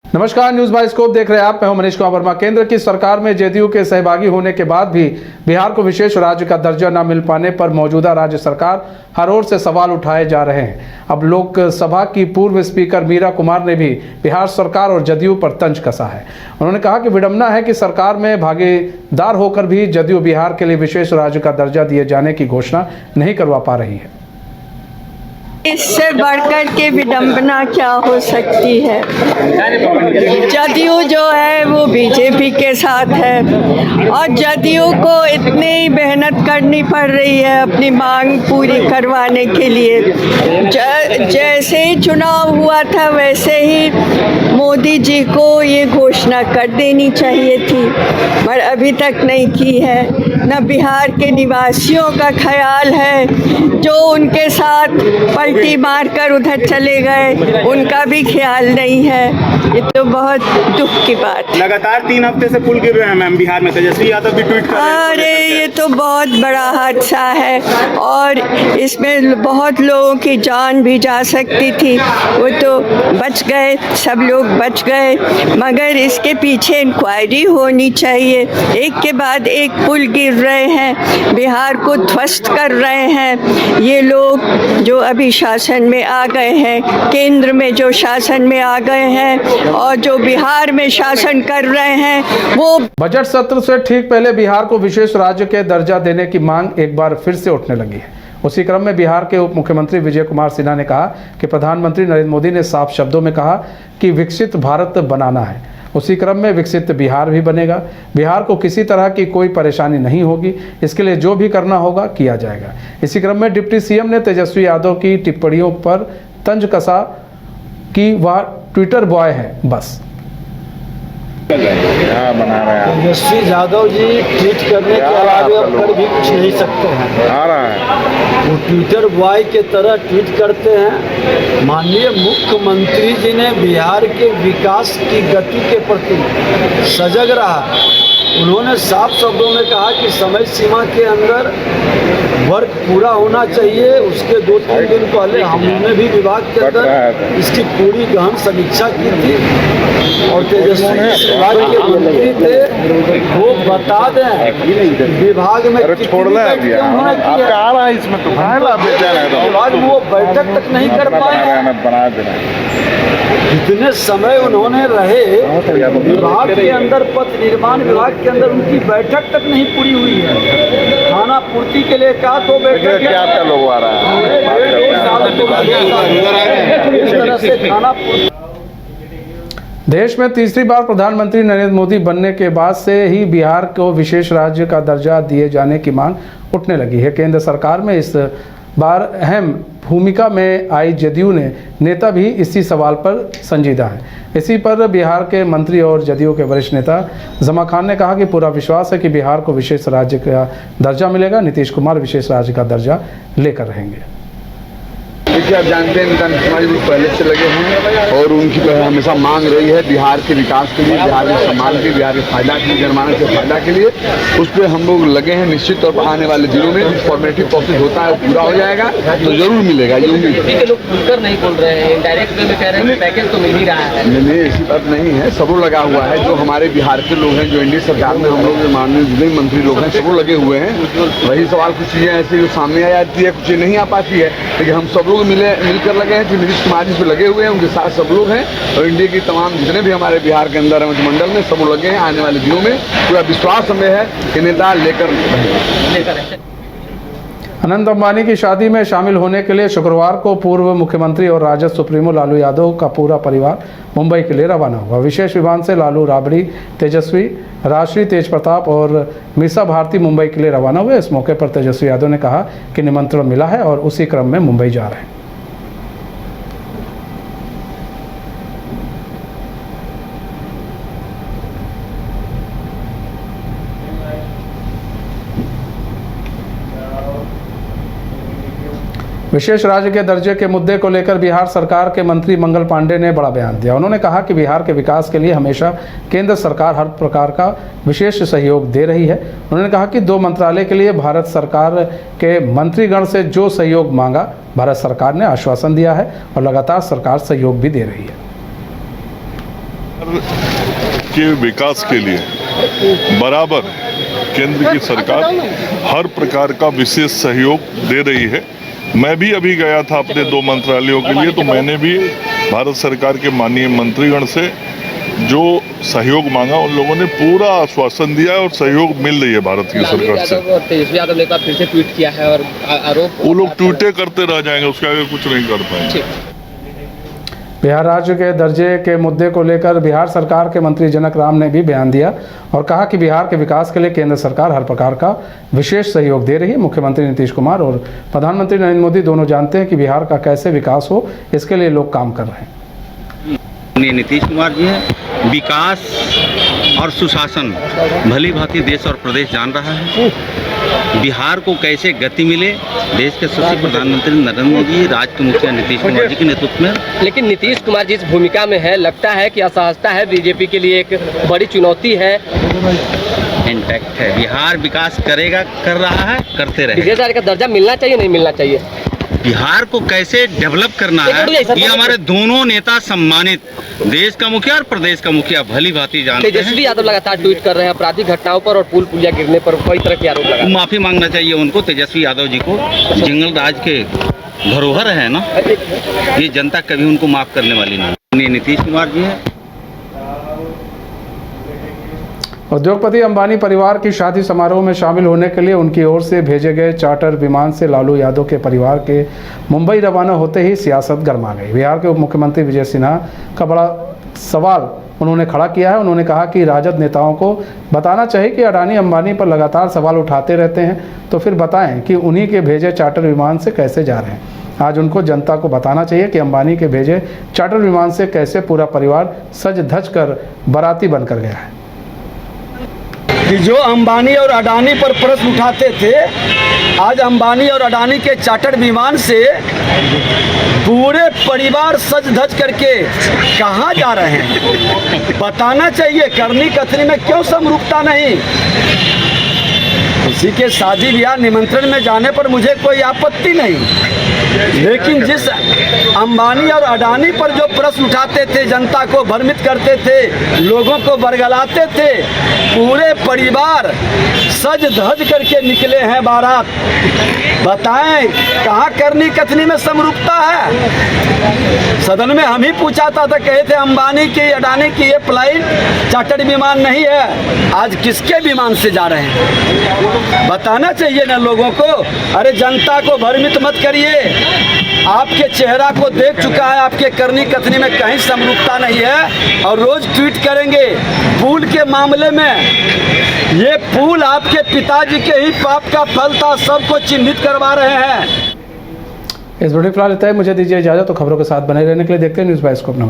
नमस्कार, news bioscope देख रहे हैं आप। मैं हूं मनीष कुमार वर्मा। केंद्र की सरकार में जदयू के सहभागी होने के बाद भी बिहार को विशेष राज्य का दर्जा न मिल पाने पर मौजूदा राज्य सरकार हर ओर से सवाल उठाए जा रहे हैं। अब लोकसभा की पूर्व स्पीकर मीरा कुमार ने भी बिहार सरकार और जदयू पर तंज कसा है। उन्होंने कहा कि विडंबना है कि सरकार में भागीदार होकर भी जदयू बिहार के लिए विशेष राज्य का दर्जा दिए जाने की घोषणा नहीं करवा पा रही है। इससे बढ़कर के विडंबना क्या हो सकती है। जदयू जो है वो बीजेपी के साथ है और जदयू को इतनी मेहनत करनी पड़ रही है अपनी मांग पूरी करवाने के लिए। जैसे ही चुनाव हुआ था वैसे ही मोदी जी को ये घोषणा कर देनी चाहिए थी, पर अभी तक नहीं की है। न बिहार के निवासियों का ख्याल है, जो उनके साथ पलटी मारकर उधर चले गए उनका भी ख्याल नहीं है। ये तो बहुत दुख की बात। लगातार 3 हफ्ते से पुल गिर रहे हैं मैम बिहार में। तेजस्वी यादव भी ट्वीट कर रहे हैं। अरे ये तो बहुत बड़ा हादसा है और इसमें बहुत लोगों की जान भी जा सकती थी। वो तो बच गए, सब लोग बच गए, मगर इसके पीछे इंक्वायरी होनी चाहिए। एक के बाद एक पुल गिर रहे हैं, बिहार को ध्वस्त कर रहे हैं ये लोग जो अभी शासन में आ गए हैं, केंद्र में जो शासन में आ गए हैं और जो बिहार में शासन कर रहे हैं वो। बजट सत्र से ठीक पहले बिहार को विशेष राज्य के दर्जा देने की मांग एक बार फिर से उठने लगी है। उसी क्रम में बिहार के उप मुख्यमंत्री विजय कुमार सिन्हा ने कहा कि प्रधानमंत्री नरेंद्र मोदी ने साफ शब्दों में कहा कि विकसित भारत बनाना है। उसी क्रम में विकसित बिहार भी बनेगा। बिहार को किसी तरह की कोई परेशानी नहीं होगी, इसके लिए जो भी करना होगा किया जाएगा। इसी क्रम में डिप्टी सीएम ने तेजस्वी यादव की टिप्पणियों पर तंज कसा कि वह ट्विटर बॉय है बस। तेजस्वी यादव जी ट्वीट करने के अलावा अब कर भी कुछ नहीं सकते हैं। आ रहा है वो ट्विटर बॉय के तरह ट्वीट करते हैं। माननीय मुख्यमंत्री जी ने बिहार के विकास की गति के प्रति सजग रहा। उन्होंने साफ शब्दों में कहा कि समय सीमा के अंदर वर्क पूरा होना चाहिए। उसके 2-3 दिन पहले हमने भी विभाग के अंदर इसकी पूरी गहन समीक्षा की थी और तेजस्वी विभाग के मंत्री थे वो बता दें विभाग में विभाग में वो बैठक तक नहीं कर पाए। जितने समय उन्होंने रहे विभाग के अंदर, पथ निर्माण विभाग के अंदर उनकी बैठक तक नहीं पूरी हुई है। खाना पूर्ति के लिए कहा तो बैठक क्या लोग आ रहा है। देश में तीसरी बार प्रधानमंत्री नरेंद्र मोदी बनने के बाद से ही बिहार को विशेष राज्य का दर्जा दिए जाने की मांग उठने लगी है। केंद्र सरकार में इस बार अहम भूमिका में आई जदयू ने नेता भी इसी सवाल पर संजीदा है। इसी पर बिहार के मंत्री और जदयू के वरिष्ठ नेता जमा खान ने कहा कि पूरा विश्वास है कि बिहार को विशेष राज्य का दर्जा मिलेगा। नीतीश कुमार विशेष राज्य का दर्जा लेकर रहेंगे। देखिए, आप जानते हैं इनका समाज लोग पहले से लगे हैं और उनकी हमेशा मांग रही है बिहार के विकास के लिए, बिहार के सम्मान के लिए, बिहार के फायदा के लिए, जनमानस के फायदा के लिए। उस पर हम लोग लगे हैं। निश्चित तौर पर आने वाले दिनों में फॉर्मेटिव प्रोसेस होता है वो पूरा हो जाएगा तो जरूर मिलेगा। ये लोग खुलकर नहीं बोल रहे हैं, डायरेक्ट वे में कह रहे हैं पैकेज तो मिल ही रहा है। नहीं, ऐसी बात नहीं है। सबको लगा हुआ है। जो हमारे बिहार के लोग हैं, जो एनडीए सरकार में हम लोग माननीय जितने मंत्री लोग हैं, सबको लगे हुए हैं। वही सवाल कुछ चीजें ऐसी जो सामने आ जाती है, कुछ नहीं आ पाती है, लेकिन हम सब लोग मिलकर लगे हैं। जो नीतीश कुमार जी पे लगे हुए हैं उनके साथ सब लोग हैं और इंडिया की तमाम जितने भी हमारे बिहार के अंदर मंत्रिमंडल में सब लगे हैं। आने वाले दिनों में पूरा विश्वास हमें है कि नेता लेकर। अनंत अंबानी की शादी में शामिल होने के लिए शुक्रवार को पूर्व मुख्यमंत्री और राजद सुप्रीमो लालू यादव का पूरा परिवार मुंबई के लिए रवाना हुआ। विशेष विमान से लालू, राबड़ी, तेजस्वी, राजश्री, तेज प्रताप और मीसा भारती मुंबई के लिए रवाना हुए। इस मौके पर तेजस्वी यादव ने कहा कि निमंत्रण मिला है और उसी क्रम में मुंबई जा रहे हैं। विशेष राज्य के दर्जे के मुद्दे को लेकर बिहार सरकार के मंत्री मंगल पांडे ने बड़ा बयान दिया। उन्होंने कहा कि बिहार के विकास के लिए हमेशा केंद्र सरकार हर प्रकार का विशेष सहयोग दे रही है। उन्होंने कहा कि 2 मंत्रालय के लिए भारत सरकार के मंत्रीगण से जो सहयोग मांगा, भारत सरकार ने आश्वासन दिया है और लगातार सरकार सहयोग भी दे रही है। के विकास के लिए बराबर केंद्र की सरकार हर प्रकार का विशेष सहयोग दे रही है। मैं भी अभी गया था अपने 2 मंत्रालयों के लिए, तो मैंने भी भारत सरकार के माननीय मंत्रीगण से जो सहयोग मांगा, उन लोगों ने पूरा आश्वासन दिया है और सहयोग मिल रही है भारत की सरकार से। तेजस्वी यादव ने एक बार फिर से ट्वीट किया है और आरोप वो लोग ट्वीटें करते रह जाएंगे, उसके आगे कुछ नहीं कर पाएंगे। बिहार राज्य के दर्जे के मुद्दे को लेकर बिहार सरकार के मंत्री जनक राम ने भी बयान दिया और कहा कि बिहार के विकास के लिए केंद्र सरकार हर प्रकार का विशेष सहयोग दे रही है। मुख्यमंत्री नीतीश कुमार और प्रधानमंत्री नरेंद्र मोदी दोनों जानते हैं कि बिहार का कैसे विकास हो, इसके लिए लोग काम कर रहे हैं। नीतीश कुमार जी है, विकास और सुशासन भली भांति देश और प्रदेश जान रहा है। बिहार को कैसे गति मिले, देश के यशस्वी प्रधानमंत्री नरेंद्र मोदी, राज्य के मुखिया नीतीश कुमार जी के नेतृत्व में। लेकिन नीतीश कुमार जिस भूमिका में है, लगता है कि असहजता है, बीजेपी के लिए एक बड़ी चुनौती है। इंटैक्ट है, बिहार विकास करेगा, कर रहा है, करते रहे। विशेष राज्य का दर्जा मिलना चाहिए, नहीं मिलना चाहिए? बिहार को कैसे डेवलप करना है, ये हमारे दोनों नेता सम्मानित देश का मुखिया और प्रदेश का मुखिया भली भांति जानते हैं। तेजस्वी यादव लगातार ट्वीट कर रहे हैं आपराधिक घटनाओं पर और पुल पुलिया गिरने पर कई तरह के आरोप लगा। माफी मांगना चाहिए उनको, तेजस्वी यादव जी को। जंगल राज के धरोहर है ना, ये जनता कभी उनको माफ करने वाली नहीं। नीतीश कुमार जी है। उद्योगपति अंबानी परिवार की शादी समारोह में शामिल होने के लिए उनकी ओर से भेजे गए चार्टर विमान से लालू यादव के परिवार के मुंबई रवाना होते ही सियासत गर्मा गई। बिहार के उप मुख्यमंत्री विजय सिन्हा का बड़ा सवाल उन्होंने खड़ा किया है। उन्होंने कहा कि राजद नेताओं को बताना चाहिए कि अडानी अंबानी पर लगातार सवाल उठाते रहते हैं, तो फिर बताएं कि उन्हीं के भेजे चार्टर विमान से कैसे जा रहे हैं। आज उनको जनता को बताना चाहिए कि अंबानी के भेजे चार्टर विमान से कैसे पूरा परिवार सज धज कर बाराती बनकर गया है। कि जो अंबानी और अडानी पर प्रश्न उठाते थे, आज अंबानी और अडानी के चार्टर विमान से पूरे परिवार सज धज करके कहाँ जा रहे हैं, बताना चाहिए। करनी कथनी में क्यों समरूपता नहीं? किसी के शादी ब्याह निमंत्रण में जाने पर मुझे कोई आपत्ति नहीं, लेकिन जिस अंबानी और अडानी पर जो प्रश्न उठाते थे, जनता को भ्रमित करते थे, लोगों को बरगलाते थे, पूरे परिवार सज धज करके निकले हैं बारात। बताएं कहाँ करनी कथनी में समरूपता है? सदन में हम ही पूछा था, कहे थे अंबानी की अडानी की ये फ्लाइट चार्टर्ड विमान नहीं है। आज किसके विमान से जा रहे हैं, बताना चाहिए ना लोगों को। अरे जनता को भ्रमित मत करिए, आपके चेहरा को देख चुका है, आपके करनी कथनी में कहीं समरूपता नहीं है और रोज ट्वीट करेंगे। पुल के मामले में ये पुल आपके पिताजी के ही पाप का फल था, सबको चिन्हित करवा रहे हैं। इस वीडियो फिलहाल इतना ही, मुझे दीजिए इजाजत। तो खबरों के साथ बने रहने के लिए देखते हैं न्यूज़ बाइस्कोप।